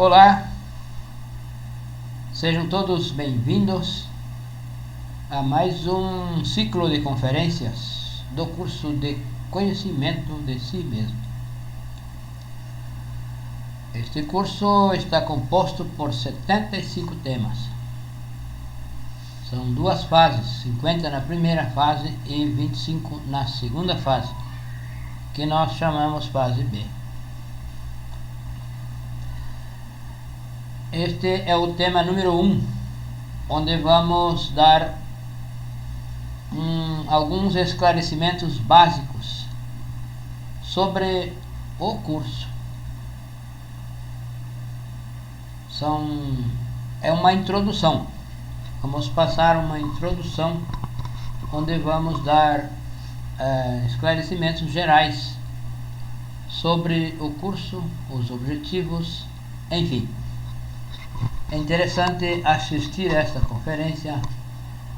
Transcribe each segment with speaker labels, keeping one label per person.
Speaker 1: Olá, sejam todos bem-vindos a mais um ciclo de conferências do curso de Conhecimento de Si Mesmo. Este curso está composto por 75 temas. São duas fases, 50 na primeira fase e 25 na segunda fase, que nós chamamos fase B. Este é o tema número 1, onde vamos dar alguns esclarecimentos básicos sobre o curso. É uma introdução. Vamos passar uma introdução onde vamos dar esclarecimentos gerais sobre o curso, os objetivos, enfim. É interessante assistir esta conferência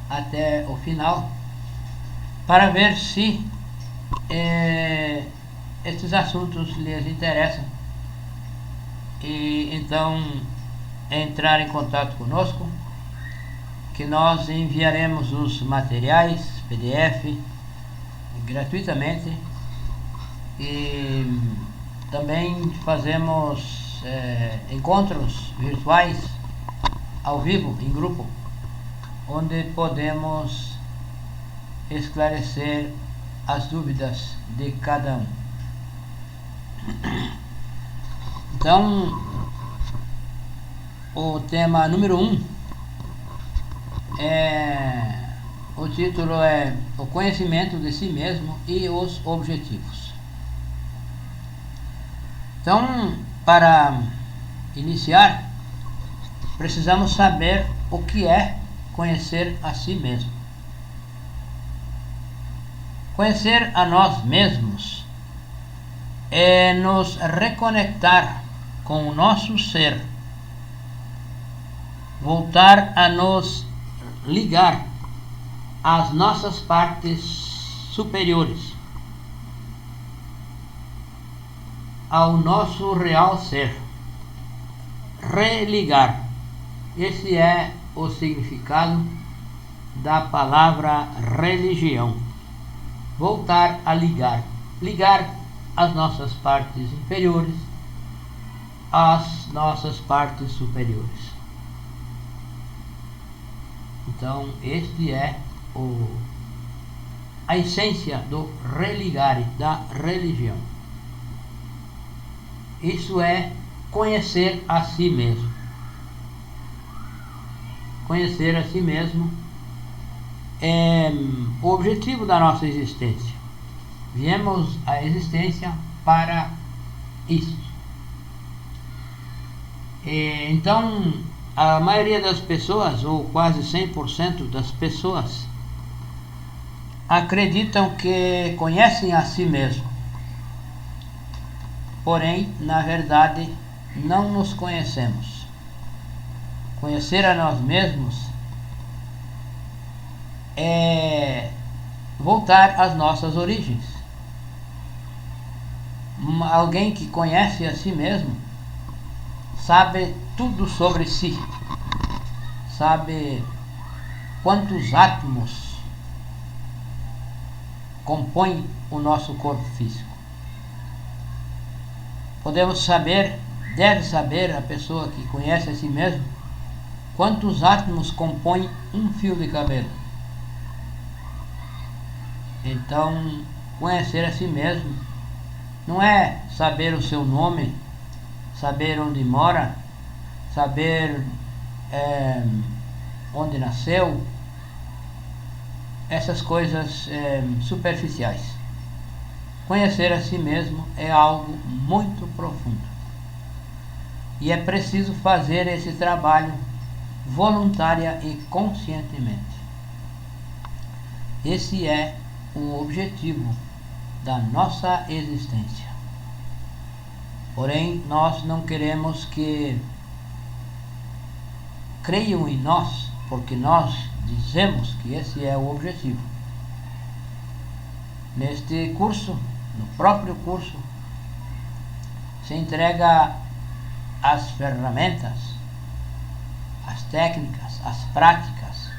Speaker 1: até o final para ver se estes assuntos lhes interessam e então entrar em contato conosco, que nós enviaremos os materiais PDF gratuitamente e também fazemos encontros virtuais ao vivo, em grupo, onde podemos esclarecer as dúvidas de cada um. Então, o tema número 1 o título é o conhecimento de si mesmo e os objetivos. Então, para iniciar, precisamos saber o que é conhecer a si mesmo. Conhecer a nós mesmos é nos reconectar com o nosso ser, voltar a nos ligar às nossas partes superiores, ao nosso real ser. Religar. Esse é o significado da palavra religião. Voltar a ligar. Ligar as nossas partes inferiores às nossas partes superiores. Então, este é a essência do religar, da religião. Isso é conhecer a si mesmo. Conhecer a si mesmo é o objetivo da nossa existência. Viemos à existência para isso. Então, a maioria das pessoas, ou quase 100% das pessoas, acreditam que conhecem a si mesmo. Porém, na verdade, não nos conhecemos. Conhecer a nós mesmos é voltar às nossas origens. Alguém que conhece a si mesmo sabe tudo sobre si, sabe quantos átomos compõem o nosso corpo físico. Podemos saber, deve saber a pessoa que conhece a si mesmo, quantos átomos compõem um fio de cabelo. Então, conhecer a si mesmo não é saber o seu nome, saber onde mora, saber onde nasceu, essas coisas superficiais. Conhecer a si mesmo é algo muito profundo. E é preciso fazer esse trabalho voluntária e conscientemente. Esse é o objetivo da nossa existência. Porém, nós não queremos que creiam em nós, porque nós dizemos que esse é o objetivo. Neste curso, no próprio curso, se entrega as ferramentas, as técnicas, as práticas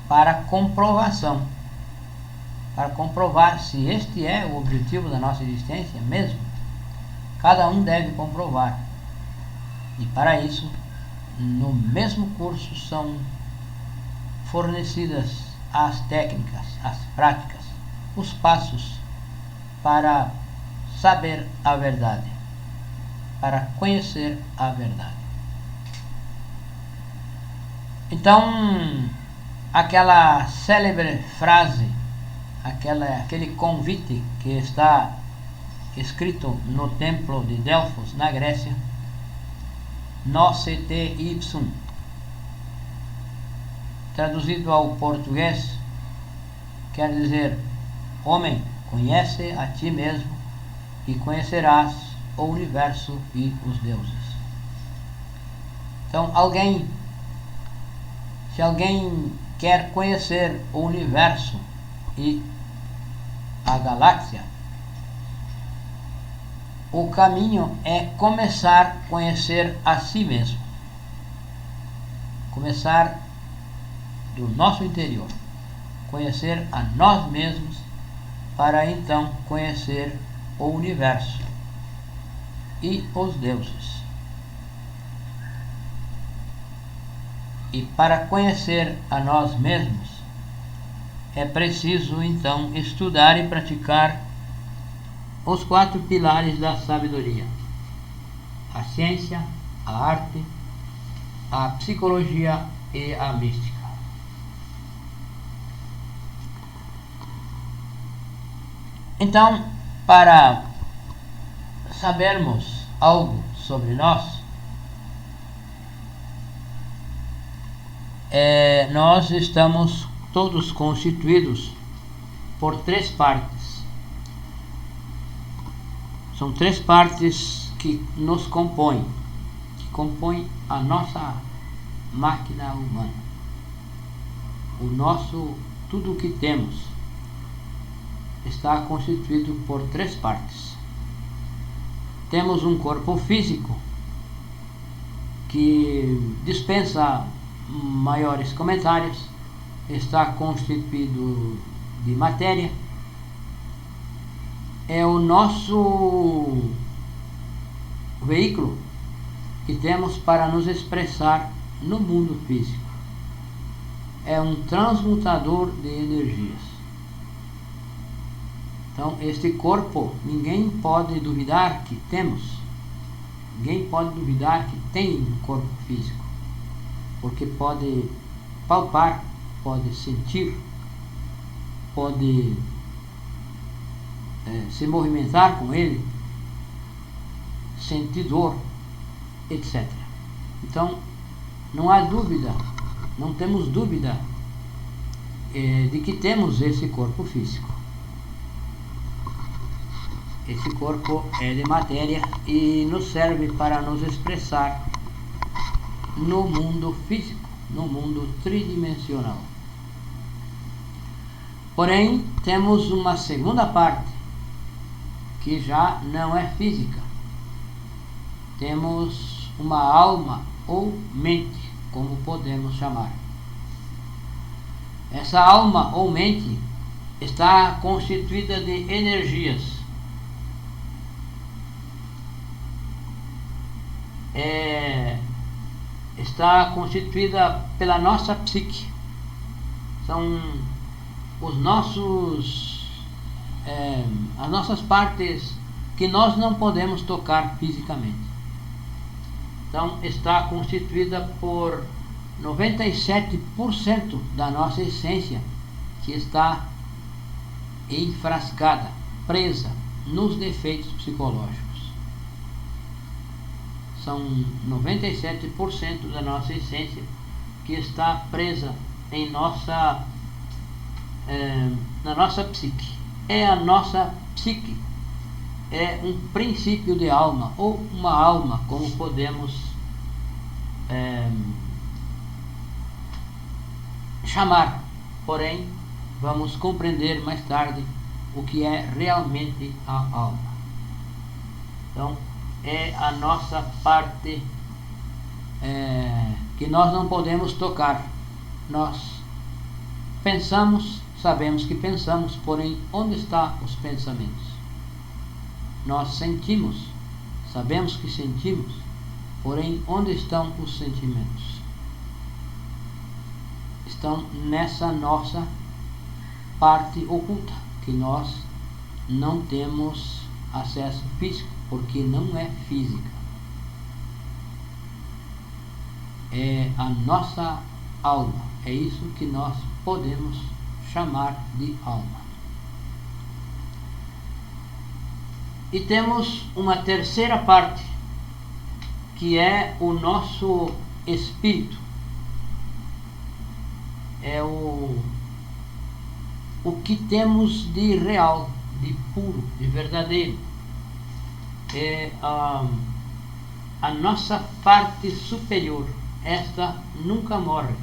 Speaker 1: para comprovação, para comprovar se este é o objetivo da nossa existência mesmo. Cada um deve comprovar. E para isso, no mesmo curso são fornecidas as técnicas, as práticas, os passos para saber a verdade, para conhecer a verdade. Então, aquela célebre frase, aquele convite que está escrito no templo de Delfos, na Grécia, Noce te ipsum, traduzido ao português, quer dizer: homem, conhece a ti mesmo e conhecerás o universo e os deuses. Então, se alguém quer conhecer o universo e a galáxia, o caminho é começar a conhecer a si mesmo. Começar do nosso interior. Conhecer a nós mesmos para então conhecer o universo e os deuses. E para conhecer a nós mesmos, é preciso então estudar e praticar os 4 pilares da sabedoria: a ciência, a arte, a psicologia e a mística. Então, para sabermos algo sobre nós, nós estamos todos constituídos por 3 partes. São 3 partes que nos compõem, que compõem a nossa máquina humana. Tudo o que temos está constituído por 3 partes. Temos um corpo físico que dispensa maiores comentários, está constituído de matéria. É o nosso veículo que temos para nos expressar no mundo físico. É um transmutador de energias. Então, este corpo, ninguém pode duvidar que temos. Ninguém pode duvidar que tem um corpo físico, porque pode palpar, pode sentir, pode se movimentar com ele, sentir dor, etc. Então, não há dúvida, não temos dúvida de que temos esse corpo físico. Esse corpo é de matéria e nos serve para nos expressar no mundo físico, no mundo tridimensional. Porém, temos uma segunda parte, que já não é física. Temos uma alma ou mente, como podemos chamar. Essa alma ou mente está constituída de energias. Está constituída pela nossa psique. São as nossas partes que nós não podemos tocar fisicamente. Então, está constituída por 97% da nossa essência, que está enfrascada, presa nos defeitos psicológicos. São 97% da nossa essência que está presa em na nossa psique. É a nossa psique. É um princípio de alma, ou uma alma, como podemos chamar. Porém, vamos compreender mais tarde o que é realmente a alma. Então, é a nossa parte que nós não podemos tocar. Nós pensamos, sabemos que pensamos, porém, onde estão os pensamentos? Nós sentimos, sabemos que sentimos, porém, onde estão os sentimentos? Estão nessa nossa parte oculta, que nós não temos acesso físico, porque não é física. É a nossa alma, é isso que nós podemos chamar de alma. E temos uma terceira parte, que é o nosso espírito. É o que temos de real, de puro, de verdadeiro. É a nossa parte superior. Esta nunca morre.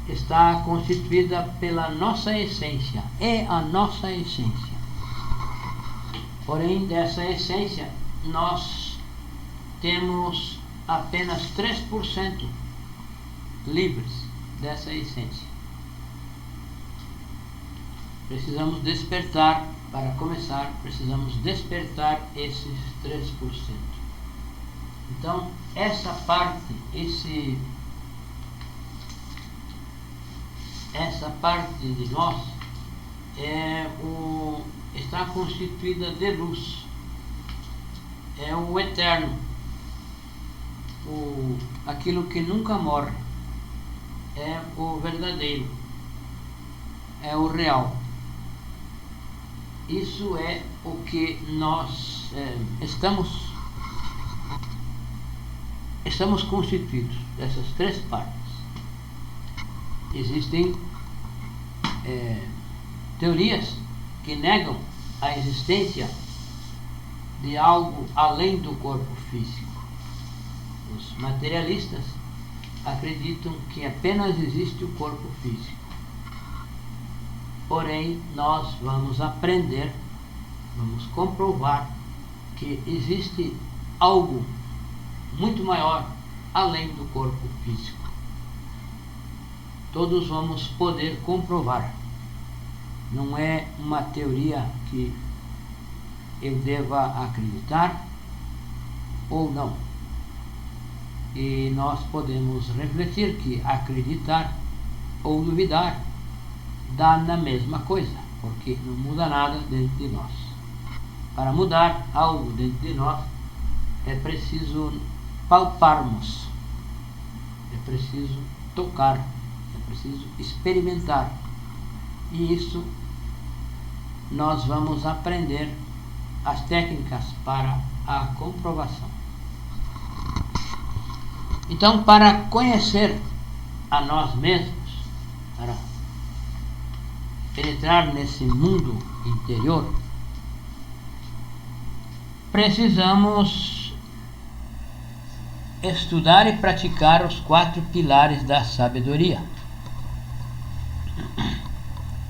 Speaker 1: Está constituída pela nossa essência. É a nossa essência. Porém, dessa essência, nós temos apenas 3% livres dessa essência. Precisamos despertar, para começar, precisamos despertar esses 3%. Então, essa parte, essa parte de nós está constituída de luz. É o eterno, aquilo que nunca morre, é o verdadeiro, é o real. Isso é o que nós estamos constituídos, dessas três partes. Existem teorias que negam a existência de algo além do corpo físico. Os materialistas acreditam que apenas existe o corpo físico. Porém, nós vamos aprender, vamos comprovar que existe algo muito maior além do corpo físico. Todos vamos poder comprovar. Não é uma teoria que eu deva acreditar ou não. E nós podemos refletir que acreditar ou duvidar dá na mesma coisa, porque não muda nada dentro de nós. Para mudar algo dentro de nós, é preciso palparmos, é preciso tocar, é preciso experimentar. E isso nós vamos aprender as técnicas para a comprovação. Então, para conhecer a nós mesmos, para penetrar nesse mundo interior, precisamos estudar e praticar os 4 pilares da sabedoria.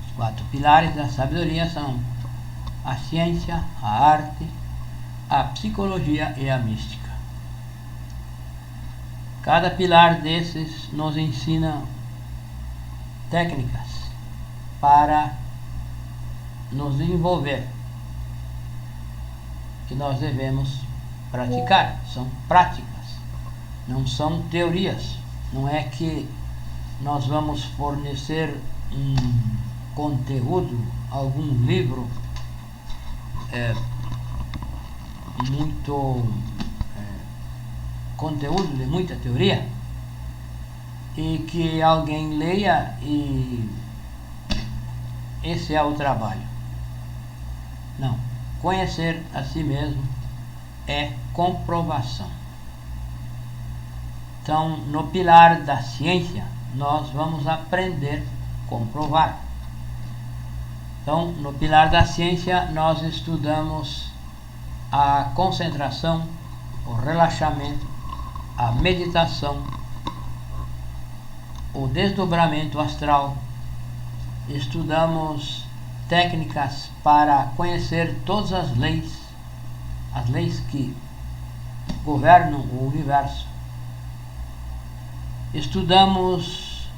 Speaker 1: Os 4 pilares da sabedoria são a ciência, a arte, a psicologia e a mística. Cada pilar desses nos ensina técnicas para nos desenvolver, que nós devemos praticar. São práticas, não são teorias. Não é que nós vamos fornecer um conteúdo, algum livro conteúdo de muita teoria, e que alguém leia e esse é o trabalho. Não. Conhecer a si mesmo é comprovação. Então, no pilar da ciência, nós vamos aprender a comprovar. Então, no pilar da ciência, nós estudamos a concentração, o relaxamento, a meditação, o desdobramento astral. Estudamos técnicas para conhecer todas as leis que governam o universo. Estudamos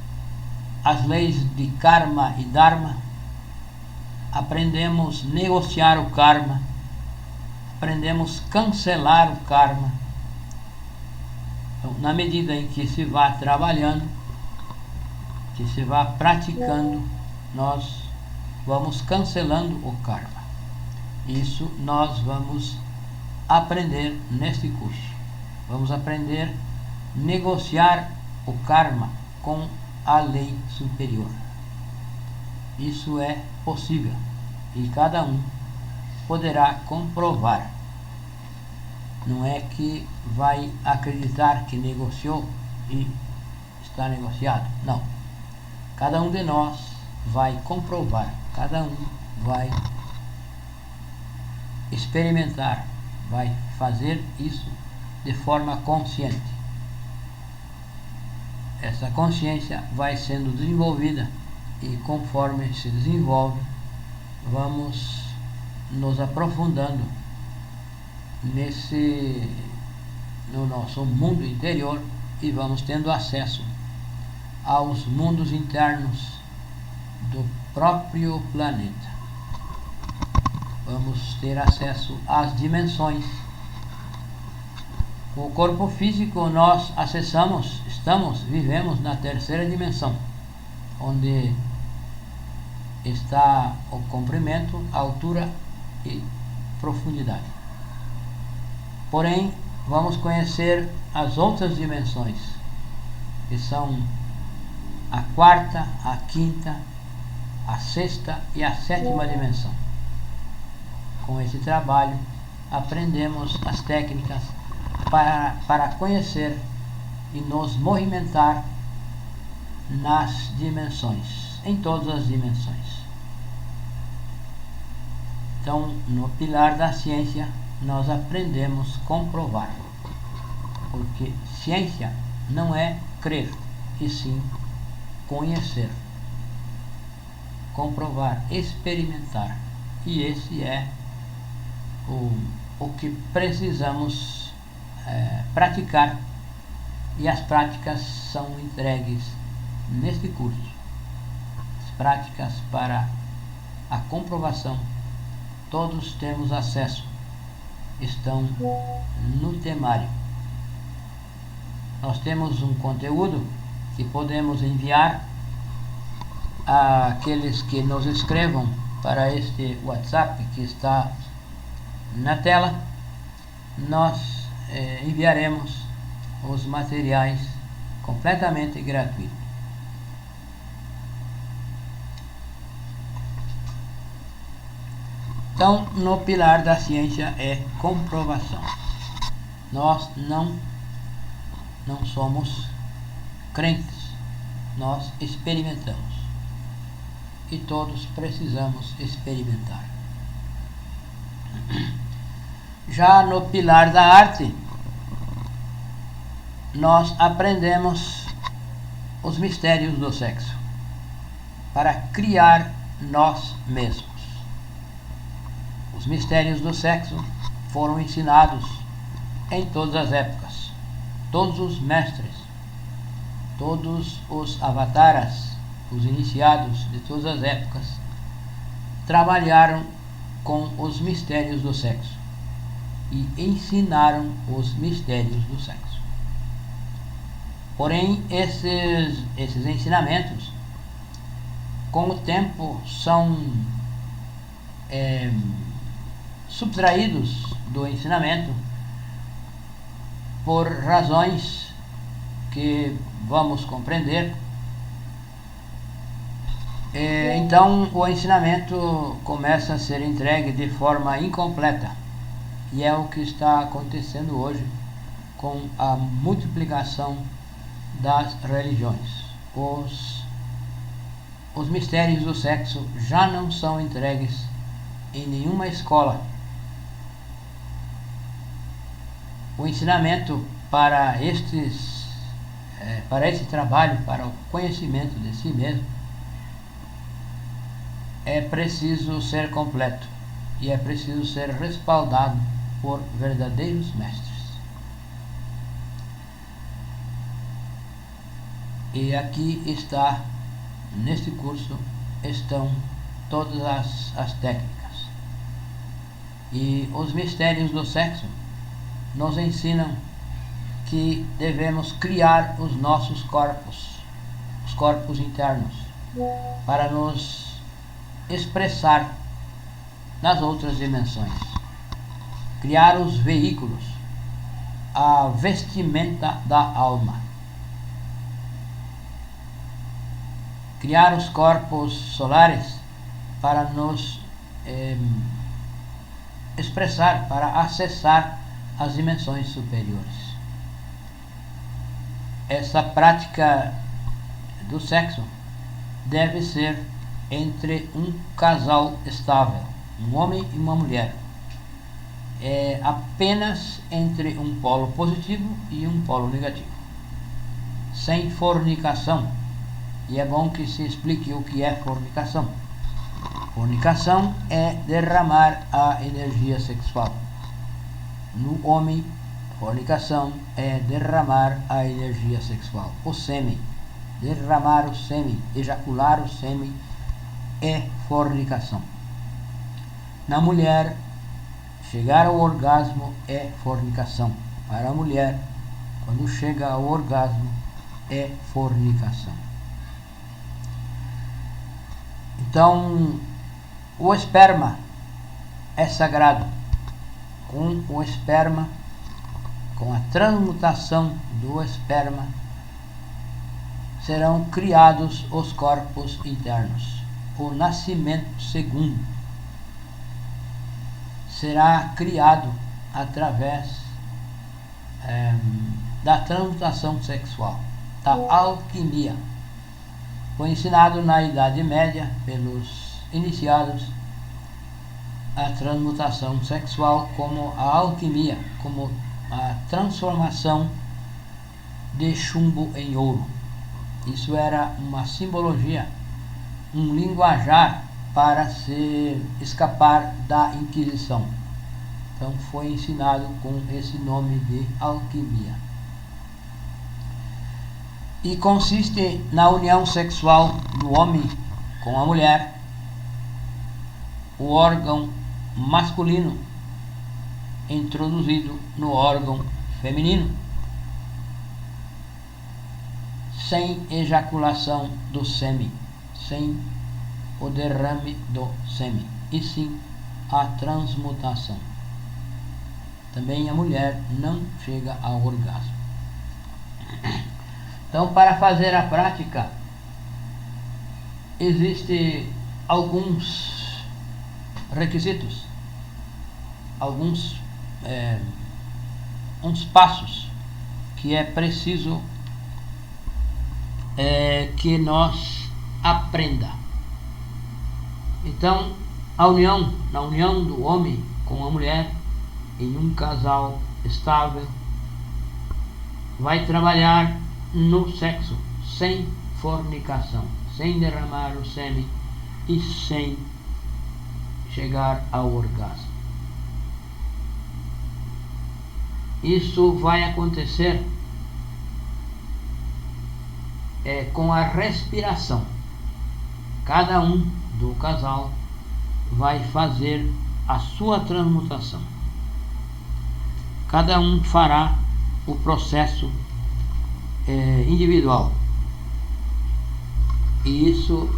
Speaker 1: as leis de karma e dharma, aprendemos a negociar o karma, aprendemos a cancelar o karma. Então, na medida em que se vá trabalhando, que se vá praticando, nós vamos cancelando o karma. Isso nós vamos aprender neste curso. Vamos aprender a negociar o karma com a lei superior. Isso é possível e cada um poderá comprovar. Não é que vai acreditar que negociou e está negociado. Não. Cada um de nós vai comprovar, cada um vai experimentar, vai fazer isso de forma consciente. Essa consciência vai sendo desenvolvida e conforme se desenvolve, vamos nos aprofundando no nosso mundo interior e vamos tendo acesso aos mundos internos do próprio planeta. Vamos ter acesso às dimensões. Com o corpo físico nós acessamos, vivemos na terceira dimensão, onde está o comprimento, a altura e profundidade. Porém, vamos conhecer as outras dimensões, que são a quarta, a quinta, a sexta e a sétima dimensão. Com esse trabalho, aprendemos as técnicas para conhecer e nos movimentar nas dimensões, em todas as dimensões. Então, no pilar da ciência, nós aprendemos a comprovar, porque ciência não é crer, e sim conhecer, comprovar, experimentar. E esse é o que precisamos praticar, e as práticas são entregues neste curso. As práticas para a comprovação, todos temos acesso, estão no temário. Nós temos um conteúdo que podemos enviar àqueles que nos escrevam para este WhatsApp que está na tela. Nós enviaremos os materiais completamente gratuitos. Então, no pilar da ciência é comprovação. Nós não somos crentes, nós experimentamos. E todos precisamos experimentar. Já no pilar da arte, nós aprendemos os mistérios do sexo para criar nós mesmos. Os mistérios do sexo foram ensinados em todas as épocas. Todos os mestres, todos os avataras, os iniciados de todas as épocas, trabalharam com os mistérios do sexo e ensinaram os mistérios do sexo. Porém, esses ensinamentos, com o tempo, são subtraídos do ensinamento por razões que vamos compreender. Então o ensinamento começa a ser entregue de forma incompleta, e é o que está acontecendo hoje com a multiplicação das religiões. Os mistérios do sexo já não são entregues em nenhuma escola. O ensinamento para esse trabalho, para o conhecimento de si mesmo, é preciso ser completo e é preciso ser respaldado por verdadeiros mestres. E aqui está, neste curso, estão todas as técnicas. E os mistérios do sexo nos ensinam que devemos criar os nossos corpos, os corpos internos, para nos expressar nas outras dimensões. Criar os veículos, a vestimenta da alma. Criar os corpos solares para nos expressar, para acessar as dimensões superiores. Essa prática do sexo deve ser entre um casal estável, um homem e uma mulher. É apenas entre um polo positivo e um polo negativo, sem fornicação. E é bom que se explique o que é fornicação. Fornicação é derramar a energia sexual. No homem, fornicação é derramar a energia sexual. O sêmen, derramar o sêmen, ejacular o sêmen é fornicação. Na mulher, chegar ao orgasmo é fornicação. Para a mulher, quando chega ao orgasmo, é fornicação. Então, o esperma é sagrado. Com o esperma, com a transmutação do esperma, serão criados os corpos internos. O nascimento segundo será criado através da transmutação sexual, da alquimia. Foi ensinado na Idade Média pelos iniciados a transmutação sexual como a alquimia, como a transformação de chumbo em ouro. Isso era uma simbologia, um linguajar para se escapar da Inquisição. Então foi ensinado com esse nome de alquimia. E consiste na união sexual do homem com a mulher. O órgão masculino introduzido no órgão feminino, sem ejaculação do sêmen, sem o derrame do sêmen, e sim a transmutação. Também a mulher não chega ao orgasmo. Então, para fazer a prática, existem alguns requisitos, alguns uns passos que é preciso que nós aprenda. Então, na união do homem com a mulher, em um casal estável, vai trabalhar no sexo, sem fornicação, sem derramar o sêmen e sem chegar ao orgasmo. Isso vai acontecer com a respiração. Cada um do casal vai fazer a sua transmutação. Cada um fará o processo individual. E isso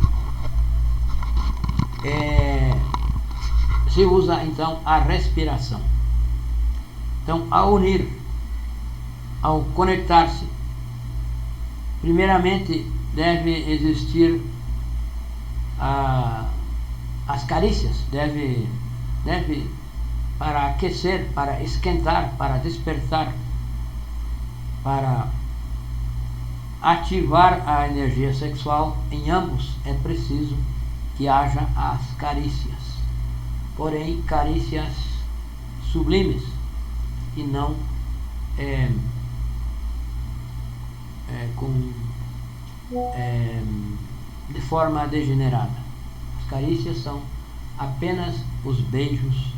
Speaker 1: se usa então a respiração. Então, ao unir, ao conectar-se, primeiramente deve existir as carícias, deve para aquecer, para esquentar, para despertar, para ativar a energia sexual. Em ambos é preciso que haja as carícias, porém carícias sublimes e não de forma degenerada. As carícias são apenas os beijos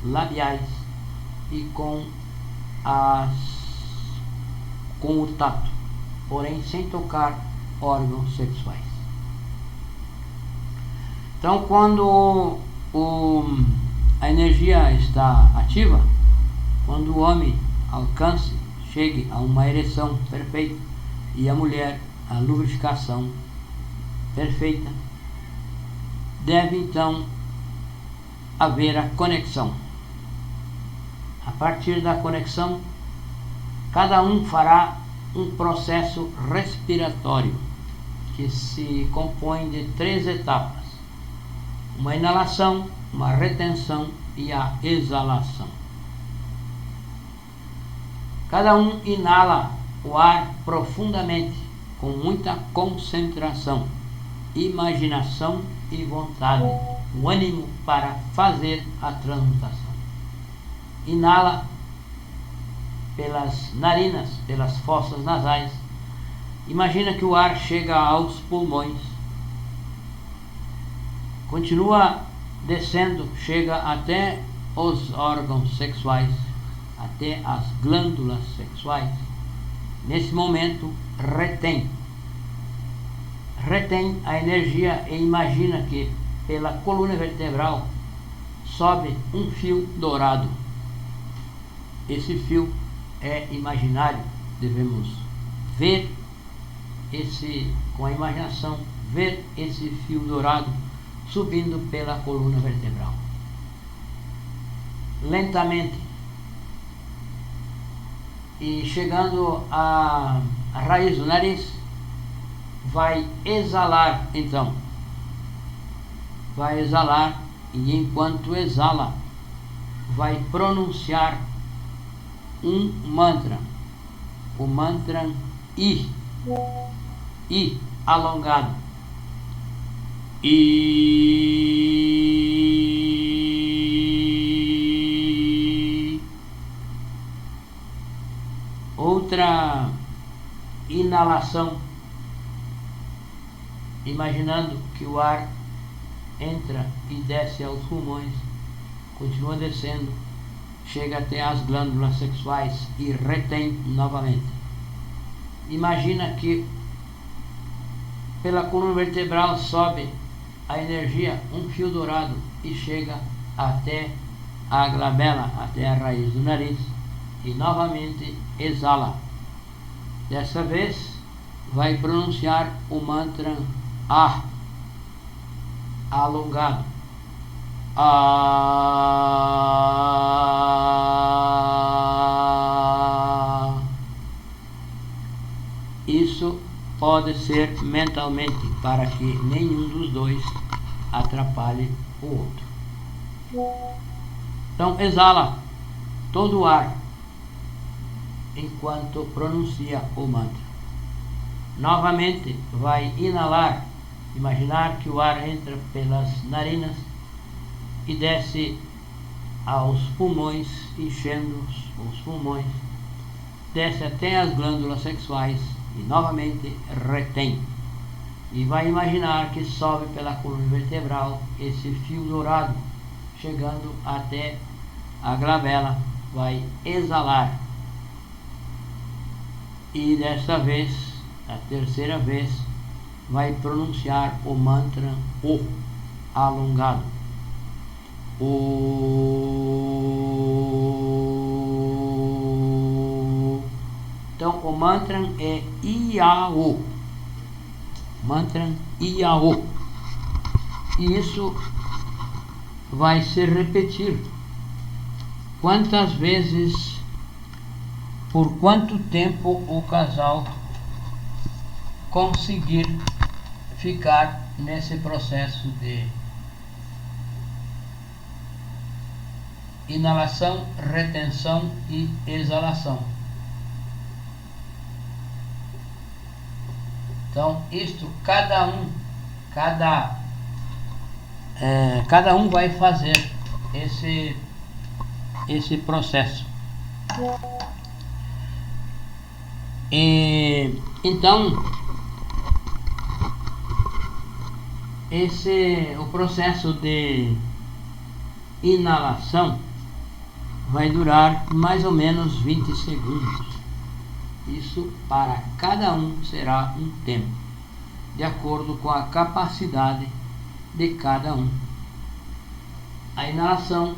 Speaker 1: labiais e com o tato. porém sem tocar órgãos sexuais. Então, quando a energia está ativa, quando o homem chegue a uma ereção perfeita e a mulher a lubrificação perfeita, deve então haver a conexão. A partir da conexão, cada um fará um processo respiratório que se compõe de 3 etapas: uma inalação, uma retenção e a exalação. Cada um inala o ar profundamente, com muita concentração, imaginação e vontade, o ânimo para fazer a transmutação. Inala pelas narinas, pelas fossas nasais. Imagina que o ar chega aos pulmões. Continua descendo, chega até os órgãos sexuais, até as glândulas sexuais. Nesse momento, retém a energia e imagina que pela coluna vertebral sobe um fio dourado. Esse fio é imaginário, devemos ver com a imaginação, ver esse fio dourado subindo pela coluna vertebral. Lentamente, e chegando à raiz do nariz, vai exalar então. Vai exalar e enquanto exala, vai pronunciar um mantra. O mantra I alongado. I. Outra inalação, imaginando que o ar entra e desce aos pulmões, continua descendo, chega até as glândulas sexuais e retém novamente. Imagina que pela coluna vertebral sobe a energia, um fio dourado, e chega até a glabela, até a raiz do nariz, e novamente exala. Dessa vez vai pronunciar o mantra A alongado. A. Isso pode ser mentalmente, para que nenhum dos dois atrapalhe o outro. Então exala todo o ar enquanto pronuncia o mantra. Novamente vai inalar, imaginar que o ar entra pelas narinas e desce aos pulmões, enchendo os pulmões, desce até as glândulas sexuais e novamente retém. E vai imaginar que sobe pela coluna vertebral esse fio dourado, chegando até a glabela, vai exalar. E desta vez, a terceira vez, vai pronunciar o mantra O alongado. O. Então o mantra é Iao. Mantra Iao. E isso vai se repetir. Quantas vezes, por quanto tempo o casal conseguir ficar nesse processo de inalação, retenção e exalação. Então, isto cada um vai fazer esse processo. E então o processo de inalação vai durar mais ou menos 20 segundos. Isso para cada um será um tempo, de acordo com a capacidade de cada um. A inalação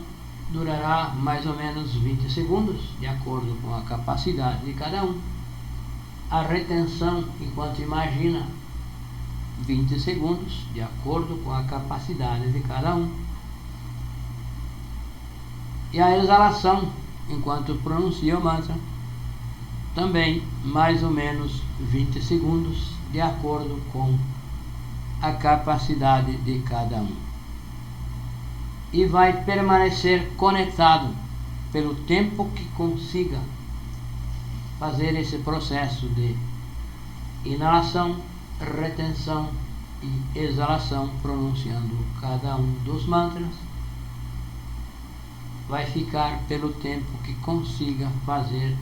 Speaker 1: durará mais ou menos 20 segundos, de acordo com a capacidade de cada um. A retenção, enquanto imagina, 20 segundos, de acordo com a capacidade de cada um. E a exalação, enquanto pronuncia o mantra, também mais ou menos 20 segundos, de acordo com a capacidade de cada um. E vai permanecer conectado pelo tempo que consiga fazer esse processo de inalação, retenção e exalação, pronunciando cada um dos mantras. Vai ficar pelo tempo que consiga fazer,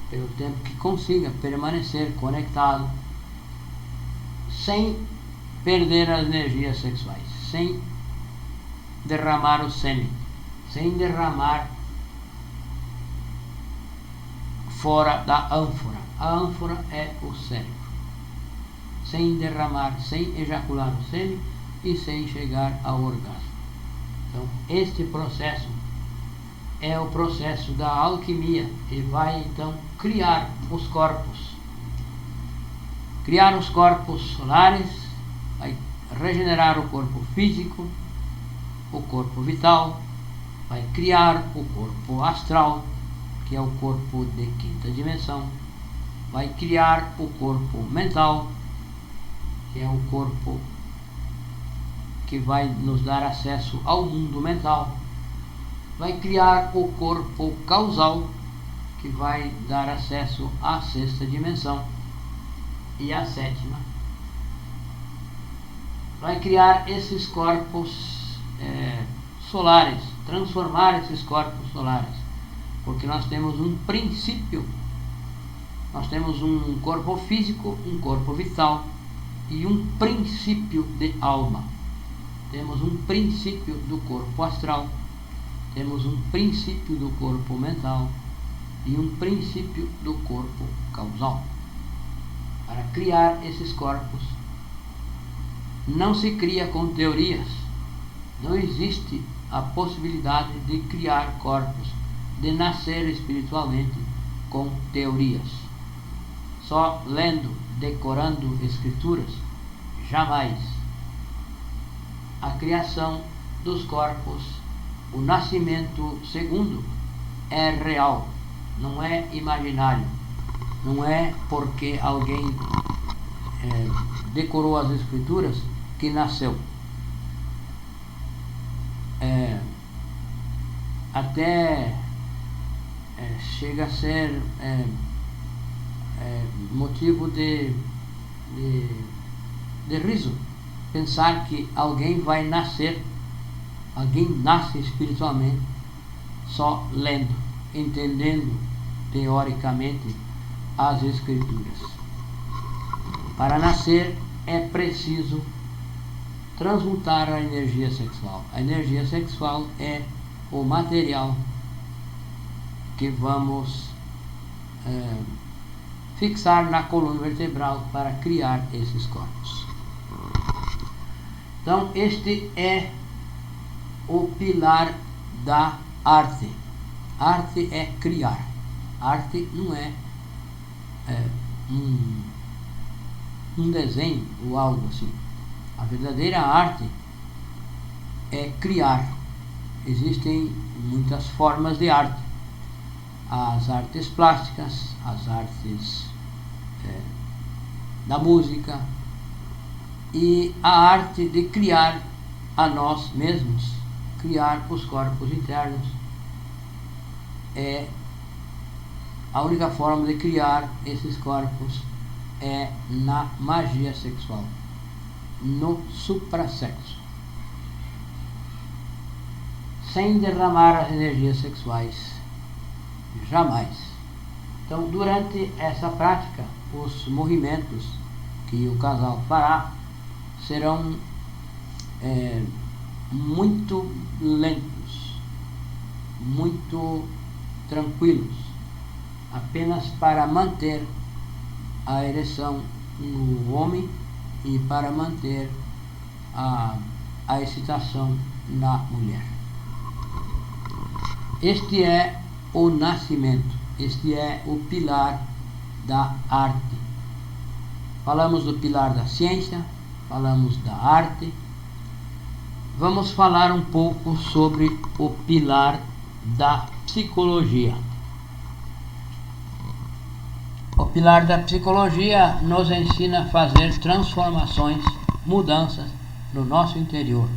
Speaker 1: pelo tempo que consiga permanecer conectado, sem perder as energias sexuais, sem derramar o sêmen, sem derramar fora da ânfora. A ânfora é o cérebro. Sem derramar, sem ejacular o sêmen e sem chegar ao orgasmo. Então, este processo é o processo da alquimia e vai então criar os corpos. Criar os corpos solares, vai regenerar o corpo físico, o corpo vital, vai criar o corpo astral, que é o corpo de quinta dimensão, vai criar o corpo mental, que é o corpo que vai nos dar acesso ao mundo mental, vai criar o corpo causal, que vai dar acesso à sexta dimensão e à sétima. Vai criar esses corpos solares, transformar esses corpos solares, porque nós temos um princípio, nós temos um corpo físico, um corpo vital e um princípio de alma. Temos um princípio do corpo astral, temos um princípio do corpo mental e um princípio do corpo causal. Para criar esses corpos, não se cria com teorias, não existe a possibilidade de criar corpos, de nascer espiritualmente com teorias. Só lendo, decorando escrituras, jamais. A criação dos corpos, o nascimento segundo, é real, não é imaginário. Não é porque alguém decorou as escrituras que nasceu. Até chega a ser motivo de riso pensar que alguém vai nascer, alguém nasce espiritualmente só lendo, entendendo teoricamente as escrituras. Para nascer é preciso transmutar a energia sexual. A energia sexual é o material que vamos fixar na coluna vertebral para criar esses corpos. Então, este é o pilar da arte. Arte é criar. Arte não é um desenho ou algo assim. A verdadeira arte é criar. Existem muitas formas de arte. As artes plásticas, as artes da música e a arte de criar a nós mesmos, criar os corpos internos. A única forma de criar esses corpos é na magia sexual, no suprassexo, sem derramar as energias sexuais, jamais. Então, durante essa prática, os movimentos que o casal fará serão muito lentos, muito tranquilos, apenas para manter a ereção no homem e para manter a excitação na mulher. Este é o nascimento, este é o pilar da arte. Falamos do pilar da ciência, falamos da arte. Vamos falar um pouco sobre o pilar da psicologia. O pilar da psicologia nos ensina a fazer transformações, mudanças no nosso interior,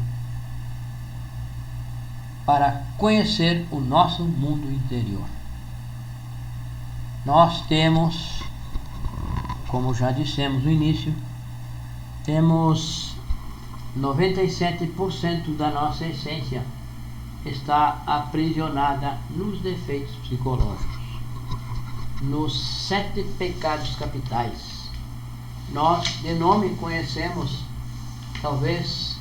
Speaker 1: para conhecer o nosso mundo interior. Nós temos, como já dissemos no início, temos 97% da nossa essência está aprisionada nos defeitos psicológicos, nos 7 pecados capitais. Nós de nome conhecemos talvez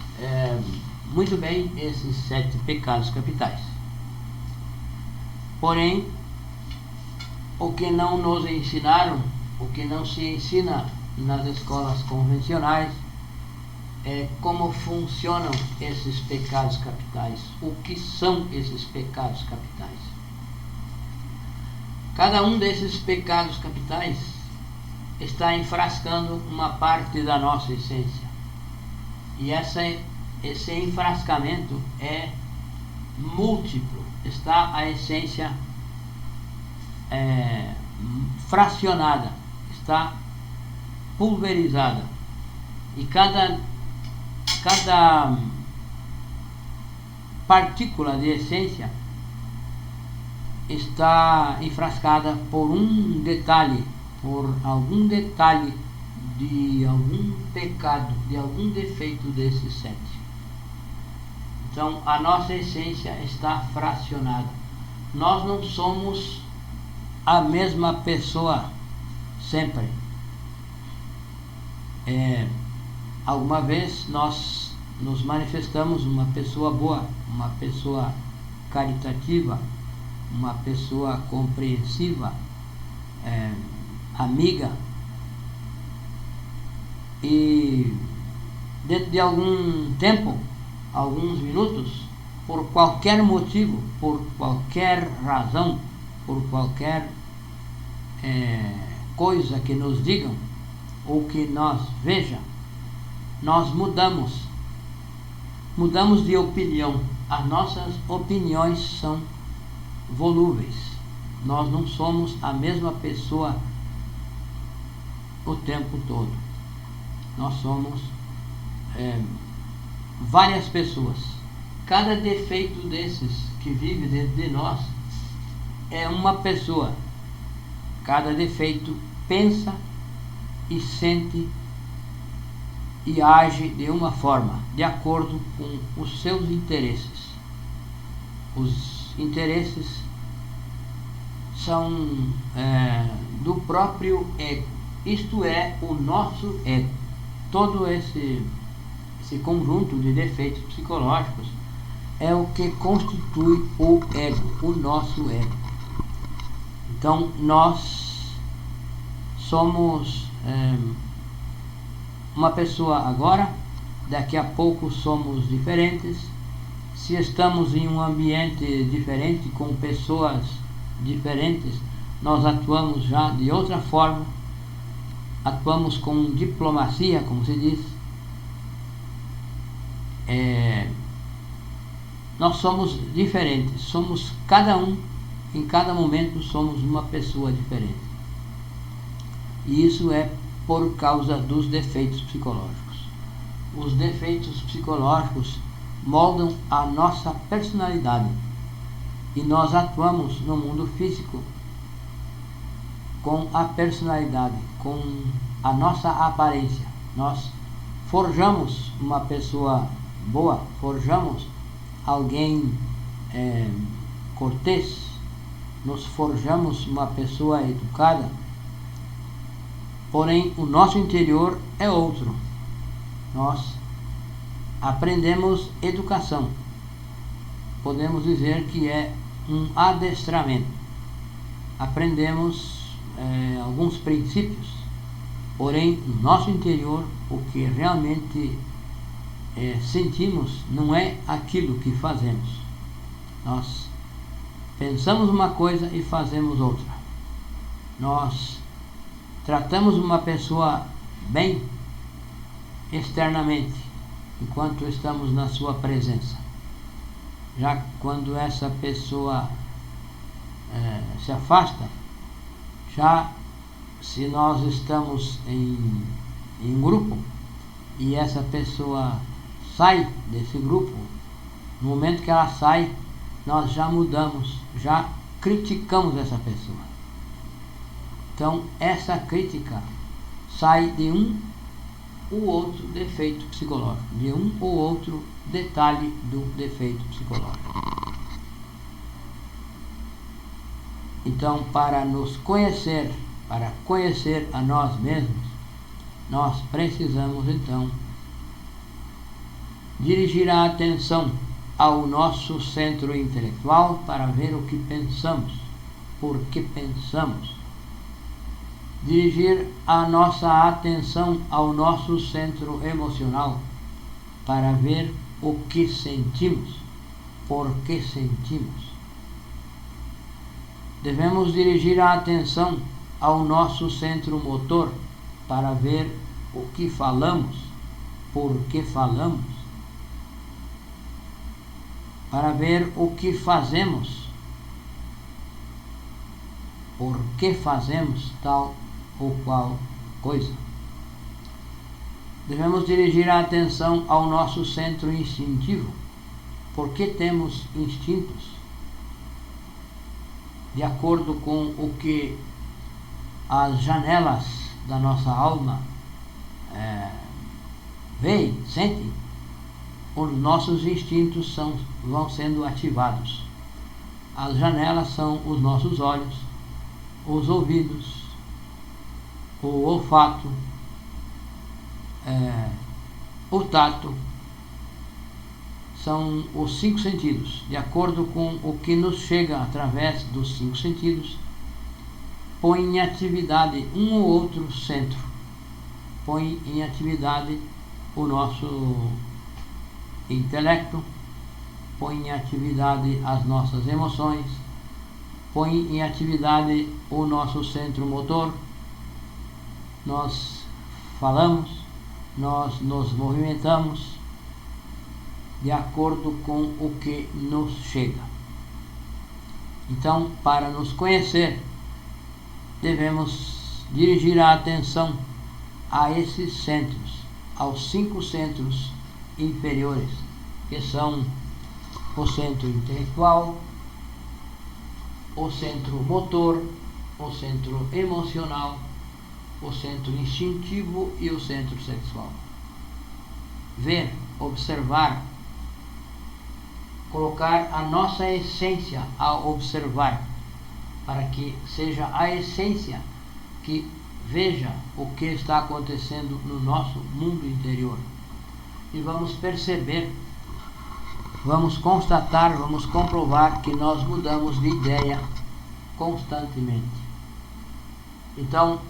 Speaker 1: muito bem esses 7 pecados capitais. Porém, o que não nos ensinaram, o que não se ensina nas escolas convencionais é como funcionam esses pecados capitais, o que são esses pecados capitais. Cada um desses pecados capitais está enfrascando uma parte da nossa essência. E esse enfrascamento é múltiplo. Está a essência fracionada, está pulverizada. E cada partícula de essência está enfrascada por um detalhe, por algum detalhe de algum pecado, de algum defeito desses 7. Então a nossa essência está fracionada. Nós não somos a mesma pessoa sempre. Alguma vez nós nos manifestamos uma pessoa boa, uma pessoa caritativa, uma pessoa compreensiva, amiga, e dentro de algum tempo, alguns minutos, por qualquer motivo, por qualquer razão, por qualquer coisa que nos digam ou que nós veja, nós mudamos de opinião. As nossas opiniões são volúveis. Nós não somos a mesma pessoa o tempo todo. Nós somos várias pessoas. Cada defeito desses que vive dentro de nós é uma pessoa. Cada defeito pensa e sente e age de uma forma, de acordo com os seus interesses. Os interesses são do próprio ego, isto é, o nosso ego. Todo esse conjunto de defeitos psicológicos é o que constitui o ego, o nosso ego. Então nós somos uma pessoa agora, daqui a pouco somos diferentes. Se estamos em um ambiente diferente, com pessoas diferentes, nós atuamos já de outra forma, atuamos com diplomacia, como se diz. Nós somos diferentes, somos cada um, em cada momento somos uma pessoa diferente. E isso é por causa dos defeitos psicológicos. Os defeitos psicológicos moldam a nossa personalidade e nós atuamos no mundo físico com a personalidade, com a nossa aparência. Nós forjamos uma pessoa boa, forjamos alguém cortês, nos forjamos uma pessoa educada, porém o nosso interior é outro. Nós aprendemos educação, podemos dizer que é um adestramento. aprendemos alguns princípios, porém no nosso interior o que realmente sentimos não é aquilo que fazemos. Nós pensamos uma coisa e fazemos outra. Nós tratamos uma pessoa bem externamente, enquanto estamos na sua presença. Já quando essa pessoa se afasta, já se nós estamos em grupo e essa pessoa sai desse grupo, no momento que ela sai, nós já mudamos, já criticamos essa pessoa. Então essa crítica sai de um ou outro defeito psicológico, de um ou outro detalhe do defeito psicológico. Então, para nos conhecer, para conhecer a nós mesmos, nós precisamos então dirigir a atenção ao nosso centro intelectual para ver o que pensamos, por que pensamos. Dirigir a nossa atenção ao nosso centro emocional para ver o que sentimos, por que sentimos. Devemos dirigir a atenção ao nosso centro motor para ver o que falamos, por que falamos, para ver o que fazemos, por que fazemos tal ou qual coisa. Devemos dirigir a atenção ao nosso centro instintivo, porque temos instintos, de acordo com o que as janelas da nossa alma veem, sentem, os nossos instintos vão sendo ativados. As janelas são os nossos olhos, os ouvidos, o olfato, o tato. São os 5 sentidos. De acordo com o que nos chega através dos 5 sentidos, põe em atividade um ou outro centro, põe em atividade o nosso intelecto, põe em atividade as nossas emoções, põe em atividade o nosso centro motor. Nós falamos, nós nos movimentamos de acordo com o que nos chega. Então, para nos conhecer, devemos dirigir a atenção a esses centros, aos 5 centros inferiores, que são o centro intelectual, o centro motor, o centro emocional, o centro instintivo e o centro sexual. Ver, observar, colocar a nossa essência ao observar, para que seja a essência que veja o que está acontecendo no nosso mundo interior. E vamos perceber, vamos constatar, vamos comprovar que nós mudamos de ideia constantemente. Então,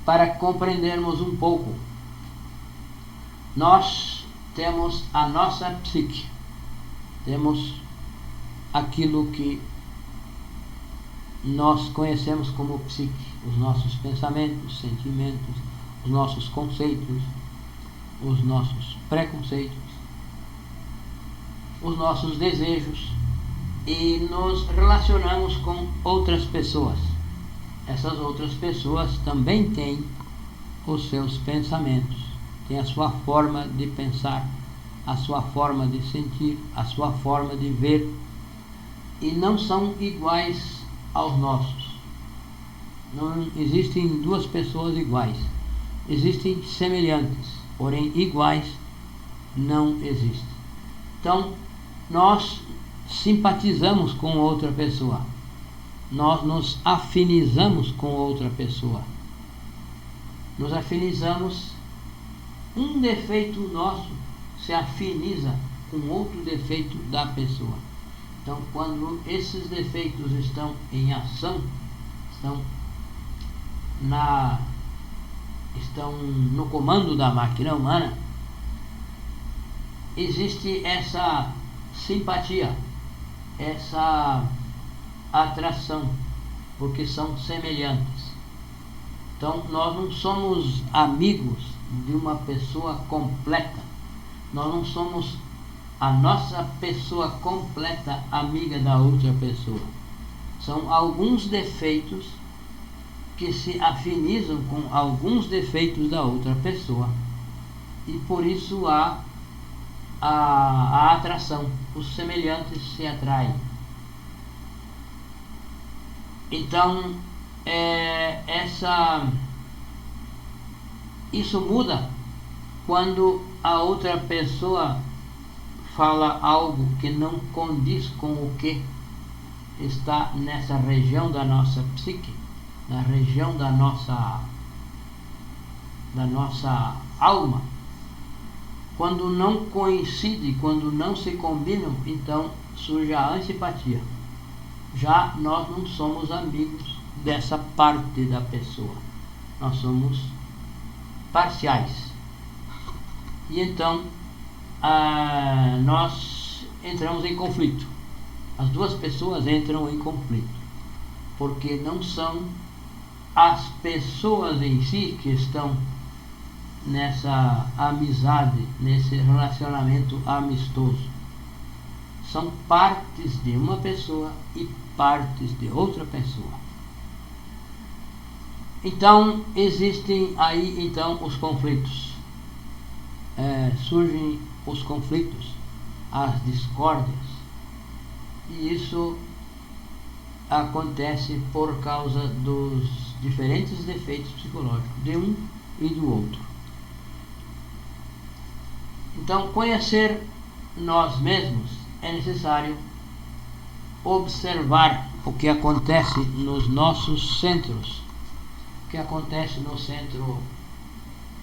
Speaker 1: para compreendermos um pouco, nós temos a nossa psique. Temos aquilo que nós conhecemos como psique, os nossos pensamentos, sentimentos, os nossos conceitos, os nossos preconceitos, os nossos desejos, e nos relacionamos com outras pessoas. Essas outras pessoas também têm os seus pensamentos, têm a sua forma de pensar, a sua forma de sentir, a sua forma de ver, e não são iguais aos nossos. Não existem 2 pessoas iguais. Existem semelhantes, porém iguais não existem. Então, nós simpatizamos com outra pessoa, nós nos afinizamos com outra pessoa, nos afinizamos, um defeito nosso se afiniza com outro defeito da pessoa. Então, quando esses defeitos estão em ação, estão no comando da máquina humana, existe essa simpatia, essa atração, porque são semelhantes. Então, nós não somos amigos de uma pessoa completa, nós não somos a nossa pessoa completa amiga da outra pessoa. São alguns defeitos que se afinizam com alguns defeitos da outra pessoa, e por isso há a atração, os semelhantes se atraem. Então, isso muda quando a outra pessoa fala algo que não condiz com o que está nessa região da nossa psique, na região da nossa alma. Quando não coincide, quando não se combinam, então surge a antipatia. Já nós não somos amigos dessa parte da pessoa, nós somos parciais. E então nós entramos em conflito. As duas pessoas entram em conflito, porque não são as pessoas em si que estão nessa amizade, nesse relacionamento amistoso. São partes de uma pessoa e partes de outra pessoa. Então, existem aí então os conflitos. Surgem os conflitos, as discórdias. E isso acontece por causa dos diferentes defeitos psicológicos de um e do outro. Então, conhecer nós mesmos é necessário observar o que acontece nos nossos centros, o que acontece no centro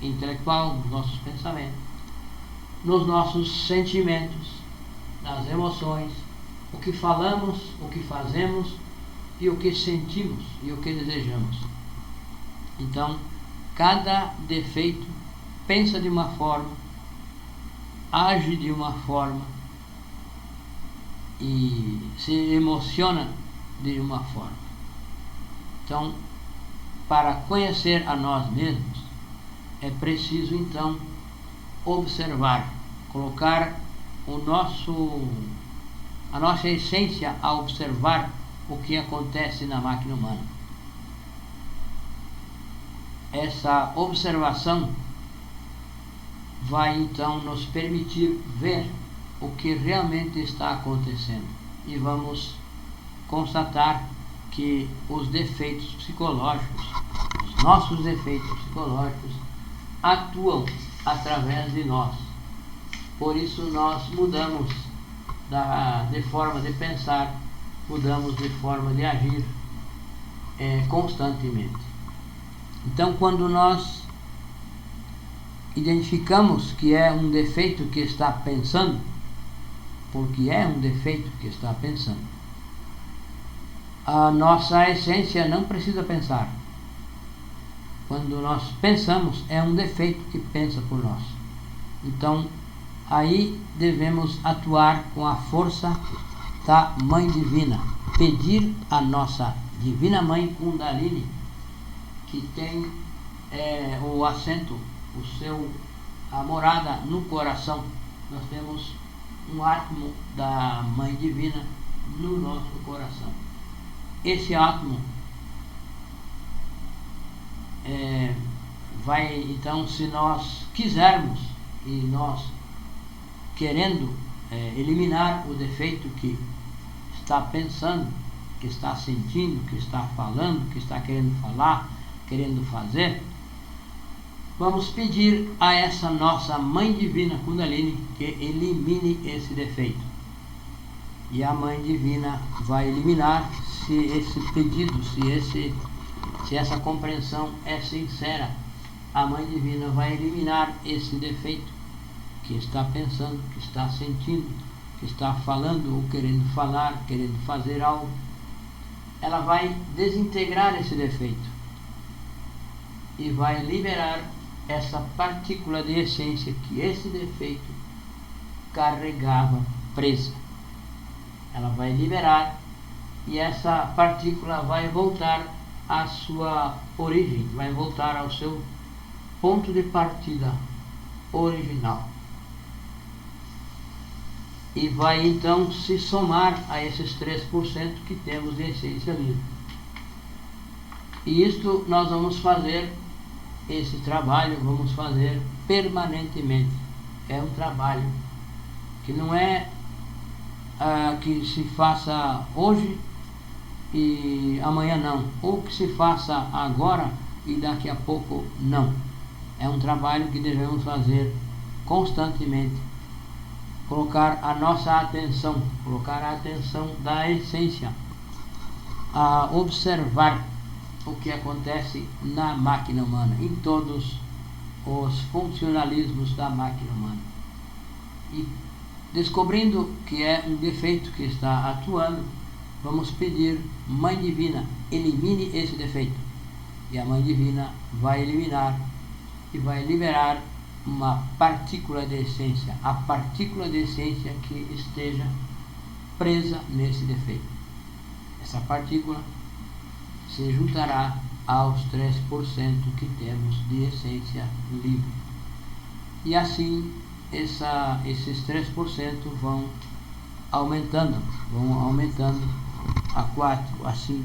Speaker 1: intelectual, nos nossos pensamentos, nos nossos sentimentos, nas emoções, o que falamos, o que fazemos e o que sentimos e o que desejamos. Então, cada defeito pensa de uma forma, age de uma forma e se emociona de uma forma. Então, para conhecer a nós mesmos, é preciso então observar, colocar a nossa essência a observar o que acontece na máquina humana. Essa observação vai então nos permitir ver o que realmente está acontecendo, e vamos constatar que os defeitos psicológicos, os nossos defeitos psicológicos, atuam através de nós. Por isso nós mudamos de forma de pensar, mudamos de forma de agir constantemente. Então, quando nós identificamos que é um defeito que está pensando, porque é um defeito que está pensando, a nossa essência não precisa pensar. Quando nós pensamos, é um defeito que pensa por nós. Então, aí devemos atuar com a força da Mãe Divina, pedir a nossa Divina Mãe Kundalini, que tem o assento, a morada no coração. Nós temos um átomo da Mãe Divina no nosso coração. Esse átomo vai, então, se nós quisermos, e nós querendo eliminar o defeito que está pensando, que está sentindo, que está falando, que está querendo falar, querendo fazer, vamos pedir a essa nossa Mãe Divina Kundalini que elimine esse defeito. E a Mãe Divina vai eliminar, se esse pedido, se essa compreensão é sincera. A Mãe Divina vai eliminar esse defeito que está pensando, que está sentindo, que está falando ou querendo falar, querendo fazer algo, ela vai desintegrar esse defeito e vai liberar essa partícula de essência que esse defeito carregava presa. Ela vai liberar e essa partícula vai voltar à sua origem, vai voltar ao seu ponto de partida original. E vai então se somar a esses 3% que temos de essência livre. E isto nós vamos fazer, esse trabalho vamos fazer permanentemente. É um trabalho que não é que se faça hoje e amanhã não, ou que se faça agora e daqui a pouco não. É um trabalho que devemos fazer constantemente, colocar a nossa atenção, colocar a atenção da essência, a observar o que acontece na máquina humana, em todos os funcionalismos da máquina humana. E descobrindo que é um defeito que está atuando, vamos pedir: Mãe Divina, elimine esse defeito. E a Mãe Divina vai eliminar e vai liberar uma partícula de essência, a partícula de essência que esteja presa nesse defeito. Essa partícula se juntará aos 3% que temos de essência livre. E assim esses 3% vão aumentando a 4, a 5,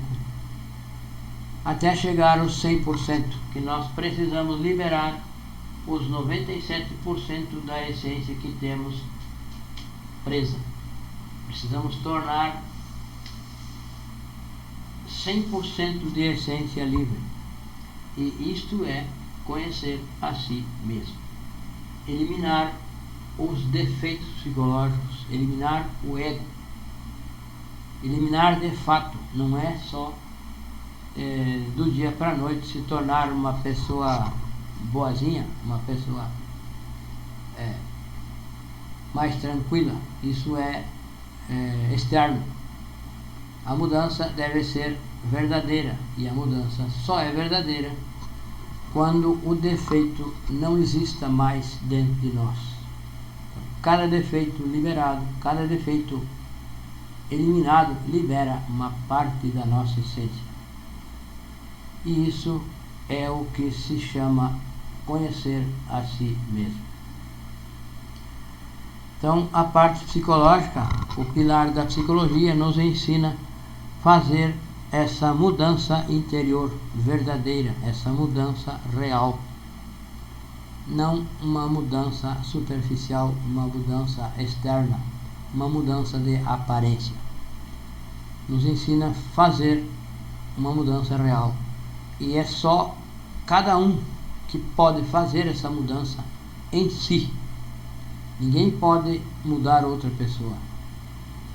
Speaker 1: até chegar aos 100%, que nós precisamos liberar os 97% da essência que temos presa. Precisamos tornar 100% de essência livre. E isto é conhecer a si mesmo. Eliminar os defeitos psicológicos, eliminar o ego. Eliminar de fato, não é só do dia para a noite se tornar uma pessoa boazinha, uma pessoa mais tranquila. Isso é externo. A mudança deve ser verdadeira, e a mudança só é verdadeira quando o defeito não exista mais dentro de nós. Cada defeito liberado, cada defeito eliminado, libera uma parte da nossa essência. E isso é o que se chama conhecer a si mesmo. Então, a parte psicológica, o pilar da psicologia, nos ensina a fazer essa mudança interior verdadeira, essa mudança real. Não uma mudança superficial, uma mudança externa, uma mudança de aparência. Nos ensina a fazer uma mudança real. E é só cada um que pode fazer essa mudança em si. Ninguém pode mudar outra pessoa.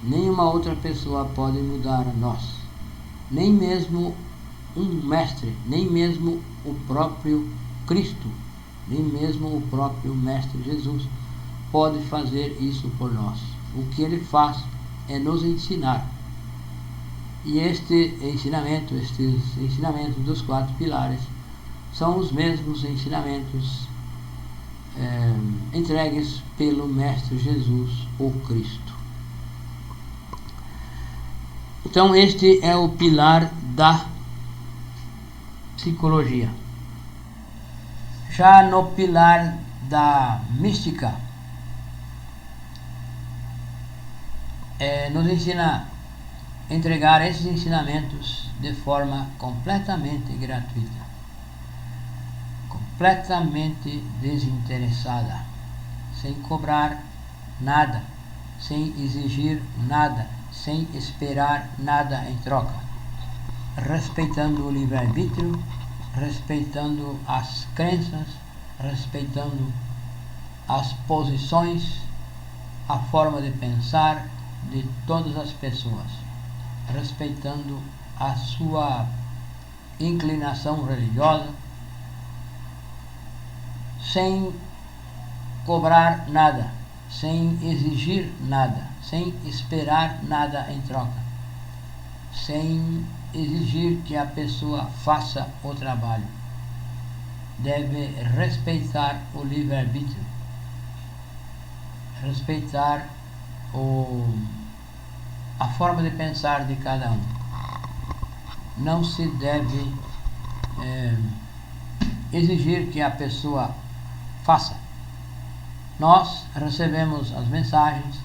Speaker 1: Nenhuma outra pessoa pode mudar a nós. Nem mesmo um mestre, nem mesmo o próprio Cristo, nem mesmo o próprio Mestre Jesus pode fazer isso por nós. O que ele faz é nos ensinar. E estes ensinamentos dos 4 pilares são os mesmos ensinamentos entregues pelo Mestre Jesus, o Cristo. Então este é o pilar da psicologia. Já no pilar da mística, nos ensina a entregar esses ensinamentos de forma completamente gratuita, completamente desinteressada, sem cobrar nada, sem exigir nada, sem esperar nada em troca, respeitando o livre-arbítrio, respeitando as crenças, respeitando as posições, a forma de pensar de todas as pessoas, respeitando a sua inclinação religiosa, sem cobrar nada, sem exigir nada, sem esperar nada em troca, sem exigir que a pessoa faça o trabalho. Deve respeitar o livre-arbítrio, respeitar a forma de pensar de cada um. Não se deve exigir que a pessoa faça. Nós recebemos as mensagens,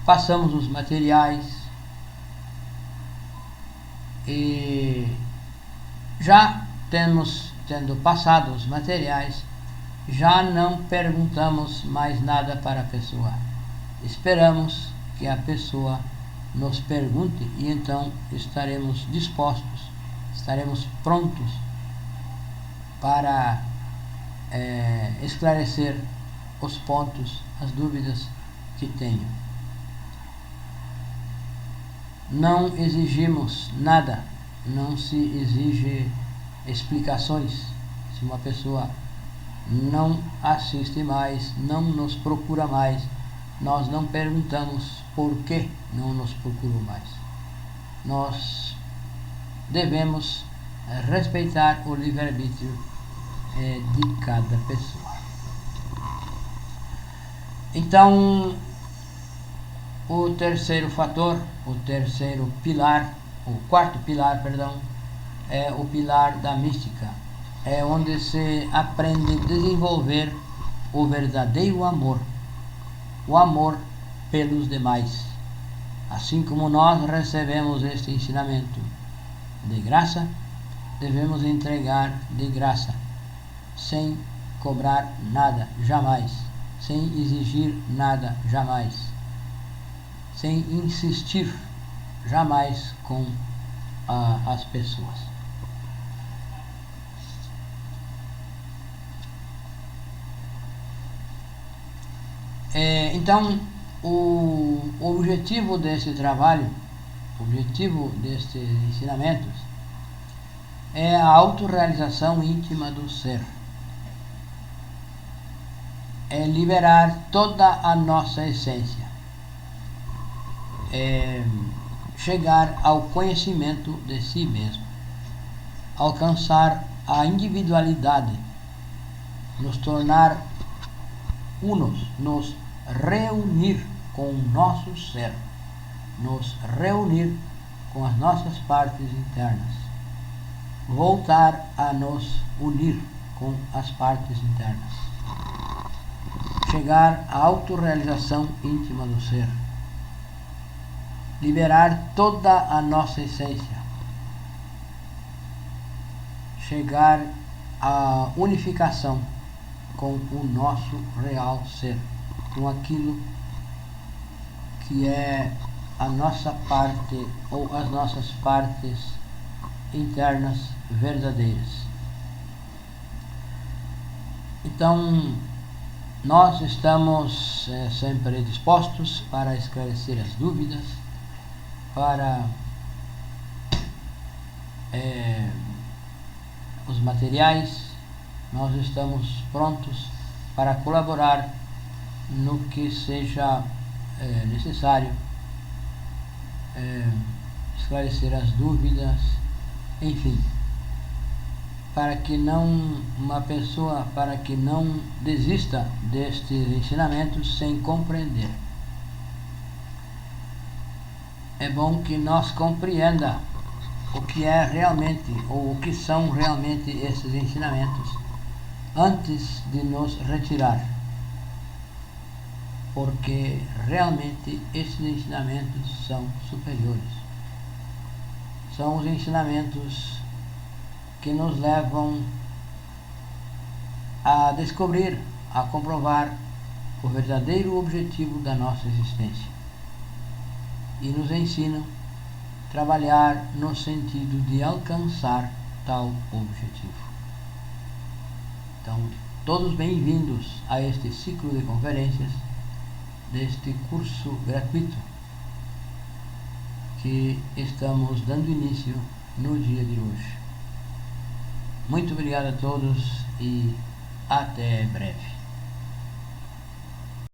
Speaker 1: passamos os materiais e já tendo passado os materiais, já não perguntamos mais nada para a pessoa. Esperamos que a pessoa nos pergunte e então estaremos dispostos, estaremos prontos para esclarecer os pontos, as dúvidas que tenham. Não exigimos nada, não se exige explicações. Se uma pessoa não assiste mais, não nos procura mais, nós não perguntamos por que não nos procurou mais. Nós devemos respeitar o livre-arbítrio de cada pessoa. Então, o terceiro fator, o quarto pilar, é o pilar da mística. É onde se aprende a desenvolver o verdadeiro amor, o amor pelos demais. Assim como nós recebemos este ensinamento de graça, devemos entregar de graça, sem cobrar nada, jamais, sem exigir nada, jamais, sem insistir jamais com as pessoas. Então, o objetivo desse trabalho, o objetivo destes ensinamentos é a autorrealização íntima do ser. É liberar toda a nossa essência. É chegar ao conhecimento de si mesmo. Alcançar a individualidade. Nos tornar unos, nos reunir com o nosso ser, nos reunir com as nossas partes internas, voltar a nos unir com as partes internas, chegar à autorrealização íntima do ser, liberar toda a nossa essência, chegar à unificação com o nosso real ser, com aquilo que é a nossa parte ou as nossas partes internas verdadeiras. Então, nós estamos sempre dispostos para esclarecer as dúvidas, para os materiais. Nós estamos prontos para colaborar no que seja necessário, esclarecer as dúvidas, enfim, para que uma pessoa não desista destes ensinamentos sem compreender. É bom que nós compreenda o que é realmente, ou o que são realmente esses ensinamentos, antes de nos retirar, porque realmente esses ensinamentos são superiores. São os ensinamentos que nos levam a descobrir, a comprovar o verdadeiro objetivo da nossa existência e nos ensinam a trabalhar no sentido de alcançar tal objetivo. Então, todos bem-vindos a este ciclo de conferências deste curso gratuito que estamos dando início no dia de hoje. Muito obrigado a todos e até breve.